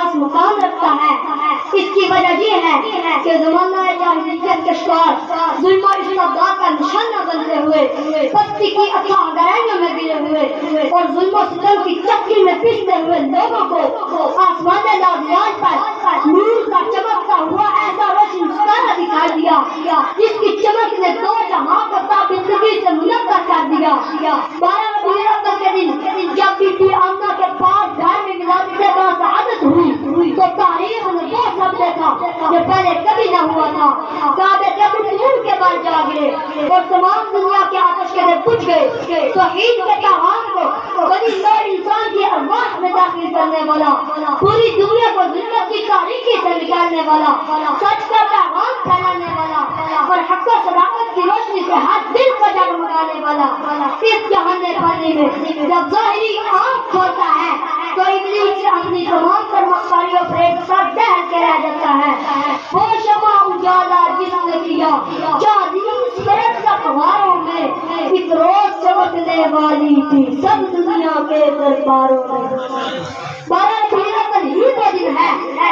خاص مقام رکھتا ہے۔ اس کی وجہ یہ ہے کہ زمانہ جاہلیت کے شکار ظلم و استبداد کا نشانہ بنتے ہوئے پستی کی اتھاہ گہرائیوں میں گرے ہوئے اور ظلم و ستم کی چکی میں پیستے ہوئے لوگوں کو آسمان نازیات پر نور کا چمکتا ہوا ایسا روشن ستارہ دکھائی دیا جس کی چمک نے دو جہاں کو تابندگی سے منور کر دیا۔ 12 ربیع الاول کے دن جب بی بی آمنہ کے پاس گھر میں ولادت باسعادت ہوئی تو تاریخ نے وہ سب دیکھا جو پہلے کبھی نہ ہوا تھا۔ کعبے کے نور کے بال جا گرے اور تمام دنیا کے آتش کے دل بجھ گئے۔ توحید کے پیغام کو بنی نوع انسان کی ارواح میں داخل کرنے والا، پوری دنیا کو ظلمت کی تاریکی سے نکالنے والا، سچ کا پیغام پھیلانے والا اور حق و صداقت کی روشنی سے ہر دل کو جگمگانے والا اس جہان فانی میں جب ظاہری آنکھ کھولتا ہے تو ابلیس اپنی تمام سرمایوں پر ایک ساتھ ٹہل کے رہ جاتا ہے۔ وہ شمع اجالا جس نے کیا 40 برس تک غاروں میں ایک روز چمکنے والی تھی سب دنیا کے درباروں میں۔ 12 ربیع الاول ہی وہ دن ہے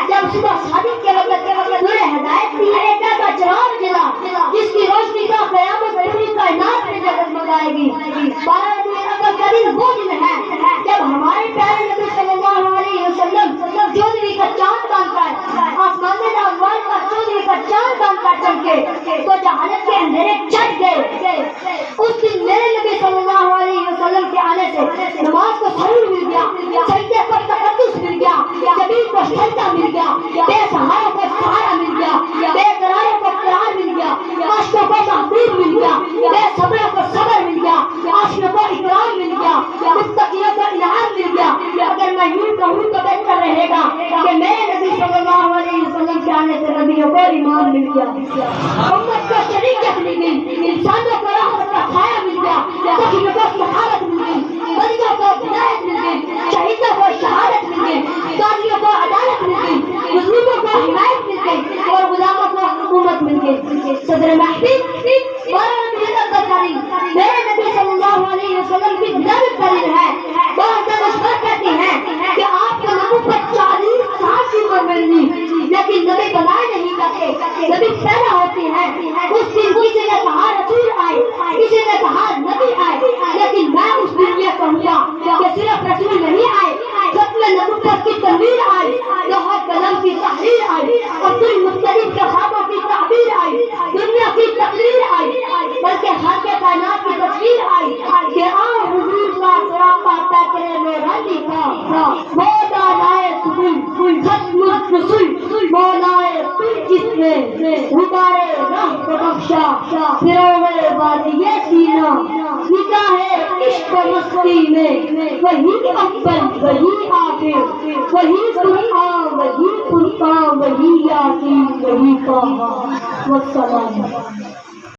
جب صبح صادق کے وقت نور ہدایت کی ایک ایسا چراغ جلا جس کی روشنی کا قیامت پوری کائنات میں جگمگائے گی۔ 12 ربیع الاول کا دن وہ دن ہے جب ہمارے پیارے نبی صلی اللہ علیہ وسلم 14ویں کا چاند بن کر آسمان میں نوال کا 14ویں کا چاند بن کر چمکے تو جہالت کے اندھیرے چھٹ گئے۔ اس دن میرے نبی صلی اللہ علیہ وسلم کے آنے سے نماز کو سرور مل گیا، سجدے کو تقدس مل گیا، جبین کو سجدہ مل گیا، بے سہاروں کو سہارا مل گیا، بے قراروں کو قرار مل گیا، عاشقوں کو محبوب مل گیا، بے صبروں کو صبر مل گیا، عاشقوں کو اکرام مل گیا، متقیوں کو انعام مل گیا۔ اگر میں یوں کہوں تو بہتر رہے گا کہ میرے نبی صلی اللہ علیہ وسلم کے آنے سے نبیوں کو ایمان مل گیا، امت کو شریعت مل گئی، انسانوں کو رحمت کا سایہ مل گیا، سخیوں کو سخاوت مل گئی، بندوں کو ہدایت مل گئی، شہیدوں کو شہادت مل گئی، قاضیوں کو عدالت مل گئی، مظلوموں کو حمایت مل گئی اور غلاموں کو حکومت مل گئی۔ صدر مہدی 12 ربیع الاول کا دن میرے نبی صلی اللہ علیہ وسلم کی ولادت کا دن ہے۔ بہت مشہور کہتے ہیں کہ آپ کو نبوت 40 سال کی عمر ملی لیکن نبی بنائے نہیں جاتے، نبی پیدا ہوتے ہیں۔ اس دن کسی نے کہا رسول آئے، کسی نے کہا نبی آئے، لیکن میں اس دن یہ کہوں گا کہ صرف رسول نہیں آئے، ختم نبوت کی تنویر آئی، لوح قلم کی تحریر آئی، عبد المطلب کے خوابوں کی تعبیر آئی، دنیا کی تقریر آئی، بلکہ ہر کے کائنات کی تصویر آئی کہ آؤ حضور کا سراپا پیکرے میں رنگی کا وہ دانائے سبل ختم الرسل مولائے تل جس نے غبارے راہ کو بخشا فروغ وادی سینہ نگاہ عشق و مستی میں وہی اکبر وہی آخر وہی قرآن وہی فرقان وہی یاسین وہی طٰہٰ والسلام۔